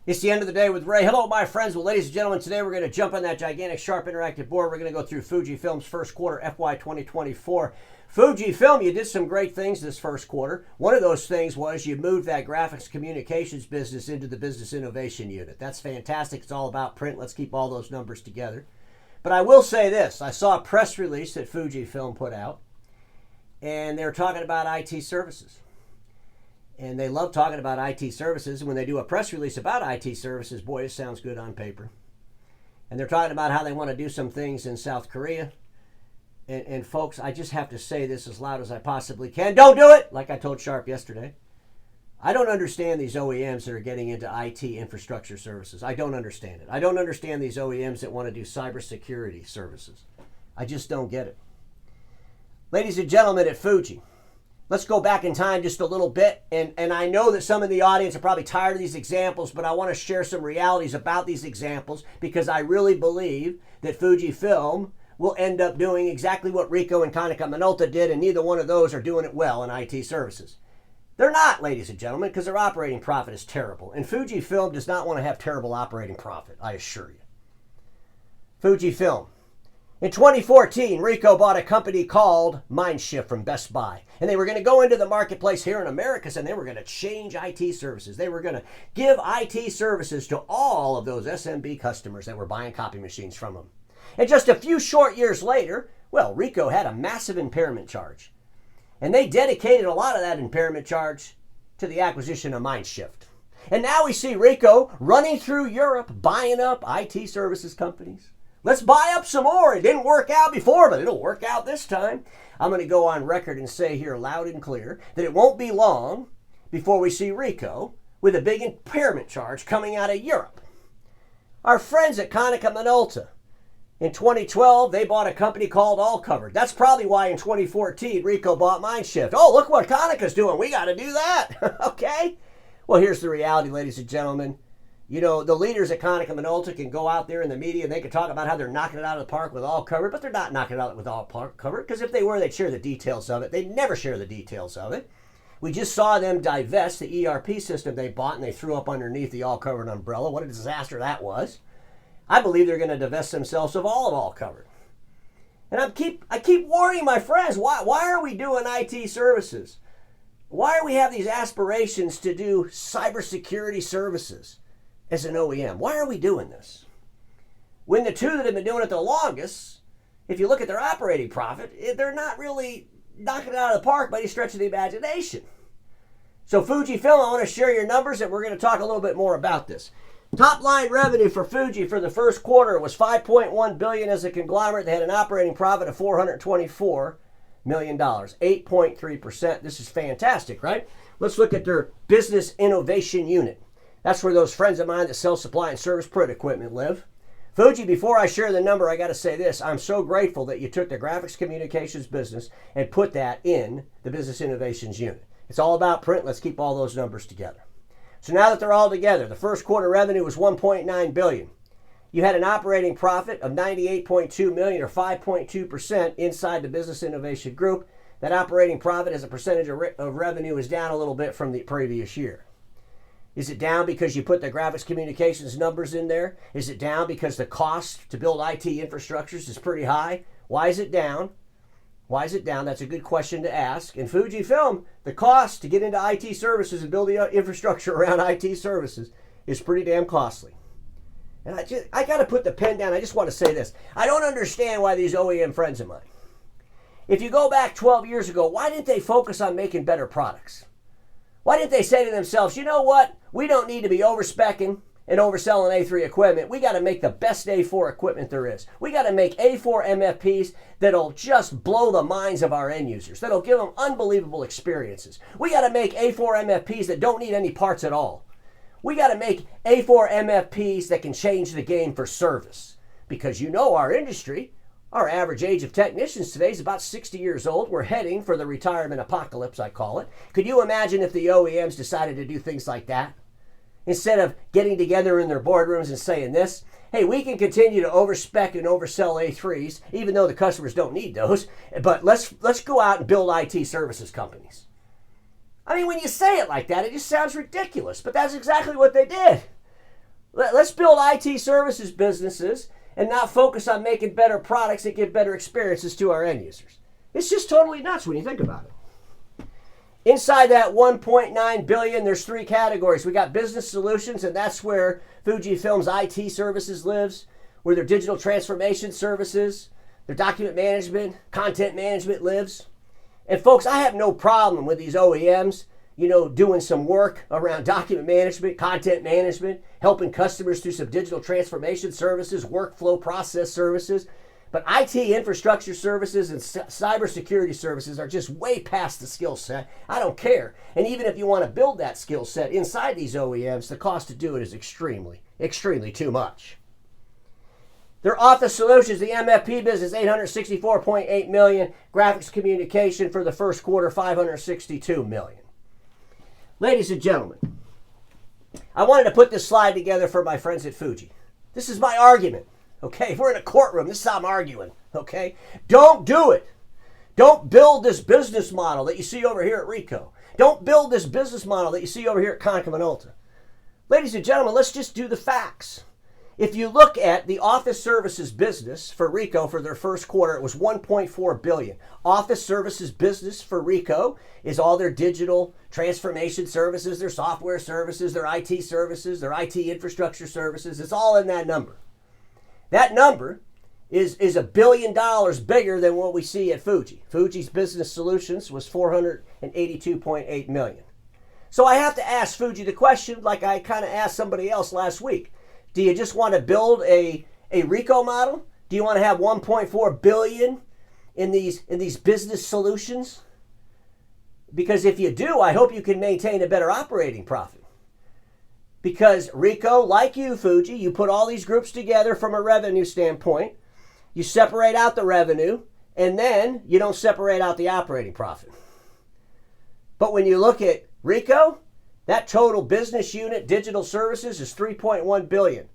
It's the end of the day with Ray. Hello, my friends. Well, ladies and gentlemen, today we're going to jump on that gigantic, sharp, interactive board. We're going to go through FujiFilm's first quarter FY 2024. FujiFilm, you did some great things this first quarter. One of those things was you moved that graphics communications business into the business innovation unit. That's fantastic. It's all about print. Let's keep all those numbers together. But I will say this. I saw a press release that FujiFilm put out, and they're talking about IT services. And they love talking about IT services. And when they do a press release about IT services, boy, it sounds good on paper. And they're talking about how they want to do some things in South Korea. And folks, I just have to say this as loud as I possibly can. Don't do it! Like I told Sharp yesterday. I don't understand these OEMs that are getting into IT infrastructure services. I don't understand it. I don't understand these OEMs that want to do cybersecurity services. I just don't get it. Ladies and gentlemen at Fuji, let's go back in time just a little bit. And I know that some of the audience are probably tired of these examples, but I want to share some realities about these examples because I really believe that FujiFilm will end up doing exactly what Ricoh and Konica Minolta did, and neither one of those are doing it well in IT services. They're not, ladies and gentlemen, because their operating profit is terrible. And FujiFilm does not want to have terrible operating profit, I assure you. FujiFilm. In 2014, Ricoh bought a company called Mindshift from Best Buy. And they were going to go into the marketplace here in America, and they were going to change IT services. They were going to give IT services to all of those SMB customers that were buying copy machines from them. And just a few short years later, well, Ricoh had a massive impairment charge. And they dedicated a lot of that impairment charge to the acquisition of Mindshift. And now we see Ricoh running through Europe, buying up IT services companies. Let's buy up some more. It didn't work out before, but it'll work out this time. I'm going to go on record and say here loud and clear that it won't be long before we see Ricoh with a big impairment charge coming out of Europe. Our friends at Konica Minolta, in 2012, they bought a company called All Covered. That's probably why in 2014, Ricoh bought Mindshift. Oh, look what Konica's doing. We got to do that. Okay? Well, here's the reality, ladies and gentlemen. You know, the leaders at Konica Minolta can go out there in the media and they can talk about how they're knocking it out of the park with All Covered, but they're not knocking it out with All Covered, because if they were, they'd share the details of it. They'd never share the details of it. We just saw them divest the ERP system they bought and they threw up underneath the All Covered umbrella. What a disaster that was. I believe they're going to divest themselves of All Covered. And I keep warning my friends, why are we doing IT services? Why do we have these aspirations to do cybersecurity services as an OEM? Why are we doing this? When the two that have been doing it the longest, if you look at their operating profit, they're not really knocking it out of the park by any stretch of the imagination. So FujiFilm, I want to share your numbers and we're going to talk a little bit more about this. Top line revenue for Fuji for the first quarter was $5.1 billion as a conglomerate. They had an operating profit of $424 million, 8.3%. This is fantastic, right? Let's look at their business innovation unit. That's where those friends of mine that sell supply and service print equipment live. Fuji, before I share the number, I got to say this. I'm so grateful that you took the graphics communications business and put that in the business innovations unit. It's all about print. Let's keep all those numbers together. So now that they're all together, the first quarter revenue was $1.9 billion. You had an operating profit of $98.2 million or 5.2% inside the business innovation group. That operating profit as a percentage of revenue is down a little bit from the previous year. Is it down because you put the graphics communications numbers in there? Is it down because the cost to build IT infrastructures is pretty high? Why is it down? Why is it down? That's a good question to ask. In FujiFilm, the cost to get into IT services and build the infrastructure around IT services is pretty damn costly. And I got to put the pen down. I just want to say this. I don't understand why these OEM friends of mine, if you go back 12 years ago, why didn't they focus on making better products? Why didn't they say to themselves, you know what? We don't need to be overspeccing and overselling A3 equipment. We got to make the best A4 equipment there is. We got to make A4 MFPs that'll just blow the minds of our end users, that'll give them unbelievable experiences. We got to make A4 MFPs that don't need any parts at all. We got to make A4 MFPs that can change the game for service. Because you know our industry, our average age of technicians today is about 60 years old. We're heading for the retirement apocalypse, I call it. Could you imagine if the OEMs decided to do things like that? Instead of getting together in their boardrooms and saying this, hey, we can continue to overspec and oversell A3s, even though the customers don't need those, but let's go out and build IT services companies. I mean, when you say it like that, it just sounds ridiculous, but that's exactly what they did. Let's build IT services businesses and not focus on making better products that give better experiences to our end users. It's just totally nuts when you think about it. Inside that 1.9 billion, there's three categories. We got business solutions, and that's where FujiFilm's IT services lives, where their digital transformation services, their document management, content management lives. And folks, I have no problem with these OEMs, doing some work around document management, content management, helping customers through some digital transformation services, workflow process services. But IT infrastructure services and cybersecurity services are just way past the skill set. I don't care. And even if you want to build that skill set inside these OEMs, the cost to do it is extremely, extremely too much. Their office solutions, the MFP business, $864.8 million. Graphics communication for the first quarter, $562 million. Ladies and gentlemen, I wanted to put this slide together for my friends at Fuji. This is my argument. Okay, if we're in a courtroom, this is how I'm arguing, okay? Don't do it. Don't build this business model that you see over here at Ricoh. Don't build this business model that you see over here at Konica Minolta. Ladies and gentlemen, let's just do the facts. If you look at the office services business for Ricoh for their first quarter, it was $1.4 billion. Office services business for Ricoh is all their digital transformation services, their software services, their IT services, their IT infrastructure services. It's all in that number. That number is $1 billion bigger than what we see at Fuji. Fuji's business solutions was $482.8 million. So I have to ask Fuji the question like I kind of asked somebody else last week. Do you just want to build a Ricoh model? Do you want to have $1.4 billion in these business solutions? Because if you do, I hope you can maintain a better operating profit. Because Ricoh, like you, Fuji, you put all these groups together from a revenue standpoint. You separate out the revenue, and then you don't separate out the operating profit. But when you look at Ricoh, that total business unit digital services is $3.1 billion.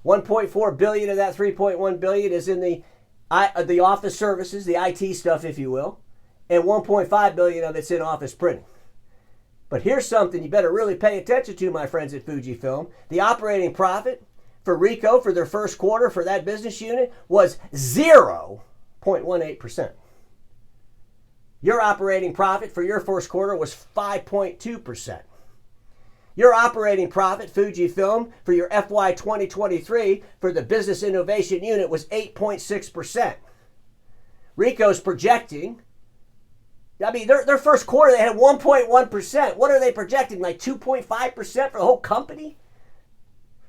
$1.4 billion of that $3.1 billion is in the office services, the IT stuff, if you will, and $1.5 billion of it's in office printing. But here's something you better really pay attention to, my friends at FujiFilm. The operating profit for Ricoh for their first quarter for that business unit was 0.18%. Your operating profit for your first quarter was 5.2%. Your operating profit, FujiFilm, for your FY 2023 for the business innovation unit was 8.6%. Ricoh's projecting, their first quarter, they had 1.1%. What are they projecting, like 2.5% for the whole company?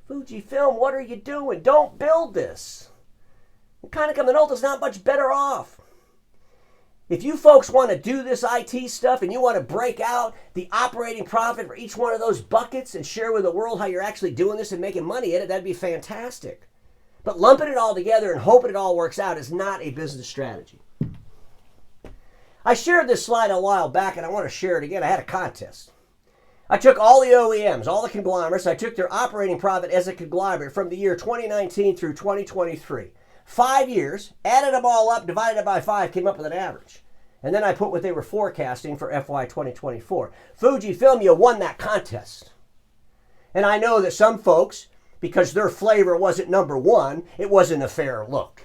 FujiFilm, what are you doing? Don't build this. Konica Minolta's not much better off. If you folks want to do this IT stuff and you want to break out the operating profit for each one of those buckets and share with the world how you're actually doing this and making money at it, that'd be fantastic. But lumping it all together and hoping it all works out is not a business strategy. I shared this slide a while back and I want to share it again. I had a contest. I took all the OEMs, all the conglomerates, I took their operating profit as a conglomerate from the year 2019 through 2023. 5 years, added them all up, divided it by 5, came up with an average. And then I put what they were forecasting for FY 2024. FujiFilm, you won that contest. And I know that some folks, because their flavor wasn't number one, it wasn't a fair look.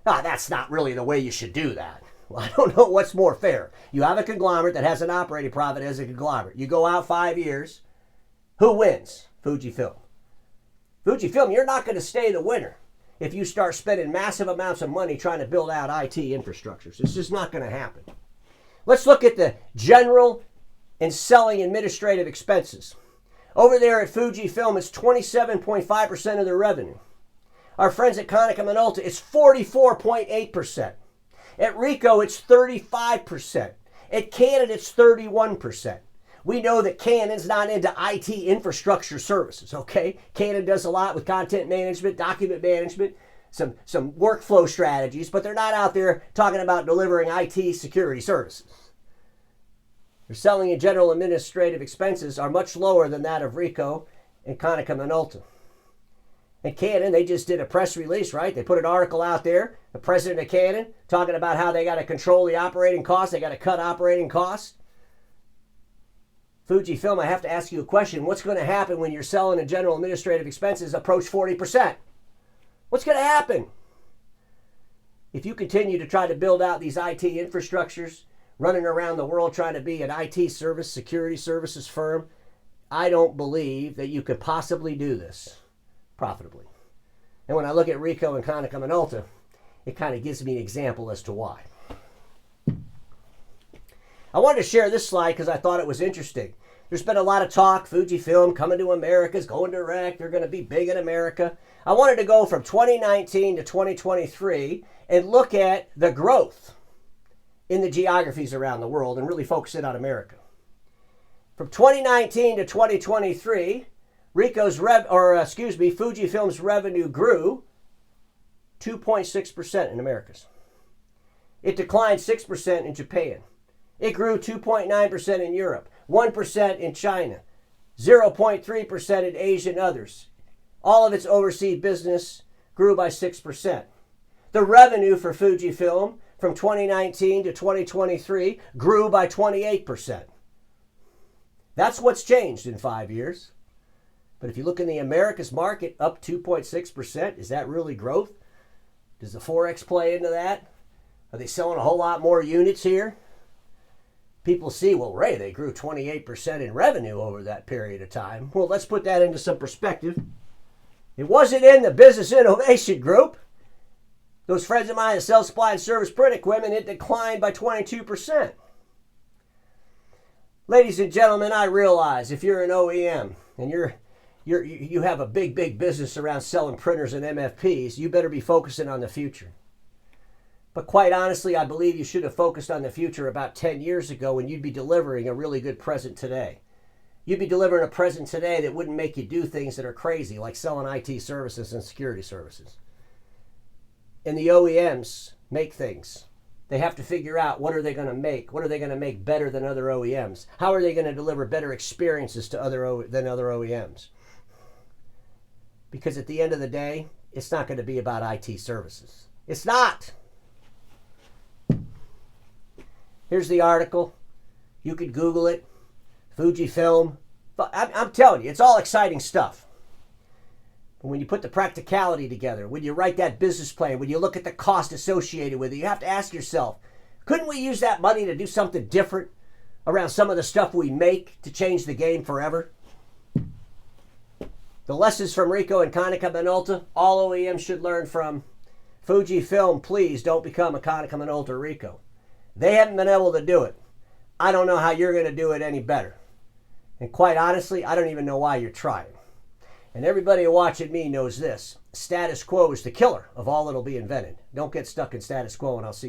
That's not really the way you should do that. Well, I don't know what's more fair. You have a conglomerate that has an operating profit as a conglomerate. You go out 5 years. Who wins? FujiFilm. FujiFilm, you're not going to stay the winner if you start spending massive amounts of money trying to build out IT infrastructures. It's just not going to happen. Let's look at the general and selling administrative expenses. Over there at FujiFilm, it's 27.5% of their revenue. Our friends at Konica Minolta, it's 44.8%. At Ricoh, it's 35%. At Canon, it's 31%. We know that Canon's not into IT infrastructure services, okay? Canon does a lot with content management, document management, some workflow strategies, but they're not out there talking about delivering IT security services. Their selling and general administrative expenses are much lower than that of Ricoh and Konica Minolta. And Canon, they just did a press release, right? They put an article out there, the president of Canon, talking about how they got to control the operating costs, they got to cut operating costs. FujiFilm, I have to ask you a question. What's going to happen when your selling and general administrative expenses approach 40%? What's going to happen? If you continue to try to build out these IT infrastructures, running around the world trying to be an IT service, security services firm, I don't believe that you could possibly do this profitably. And when I look at Ricoh and Konica Minolta, it kind of gives me an example as to why. I wanted to share this slide because I thought it was interesting. There's been a lot of talk, FujiFilm coming to America, is going direct, they're going to be big in America. I wanted to go from 2019 to 2023 and look at the growth in the geographies around the world and really focus in on America. From 2019 to 2023, FujiFilm's revenue grew 2.6% in Americas. It declined 6% in Japan. It grew 2.9% in Europe, 1% in China, 0.3% in Asia and others. All of its overseas business grew by 6%. The revenue for FujiFilm from 2019 to 2023 grew by 28%. That's what's changed in 5 years. But if you look in the Americas market, up 2.6%, is that really growth? Does the Forex play into that? Are they selling a whole lot more units here? People see, well, Ray, they grew 28% in revenue over that period of time. Well, let's put that into some perspective. It wasn't in the business innovation group. Those friends of mine that sell supply and service print equipment, it declined by 22%. Ladies and gentlemen, I realize if you're an OEM and you have a big business around selling printers and MFPs, you better be focusing on the future. But quite honestly, I believe you should have focused on the future about 10 years ago when you'd be delivering a really good present today. You'd be delivering a present today that wouldn't make you do things that are crazy, like selling IT services and security services. And the OEMs make things. They have to figure out what are they going to make? What are they going to make better than other OEMs? How are they going to deliver better experiences to than other OEMs? Because at the end of the day, it's not going to be about IT services. It's not. Here's the article. You could Google it. FujiFilm. But I'm telling you, it's all exciting stuff. But when you put the practicality together, when you write that business plan, when you look at the cost associated with it, you have to ask yourself, couldn't we use that money to do something different around some of the stuff we make to change the game forever? The lessons from Ricoh and Konica Minolta, all OEMs should learn from. FujiFilm, please don't become a Konica Minolta Ricoh. They haven't been able to do it. I don't know how you're going to do it any better. And quite honestly, I don't even know why you're trying. And everybody watching me knows this. Status quo is the killer of all that'll be invented. Don't get stuck in status quo, and I'll see you.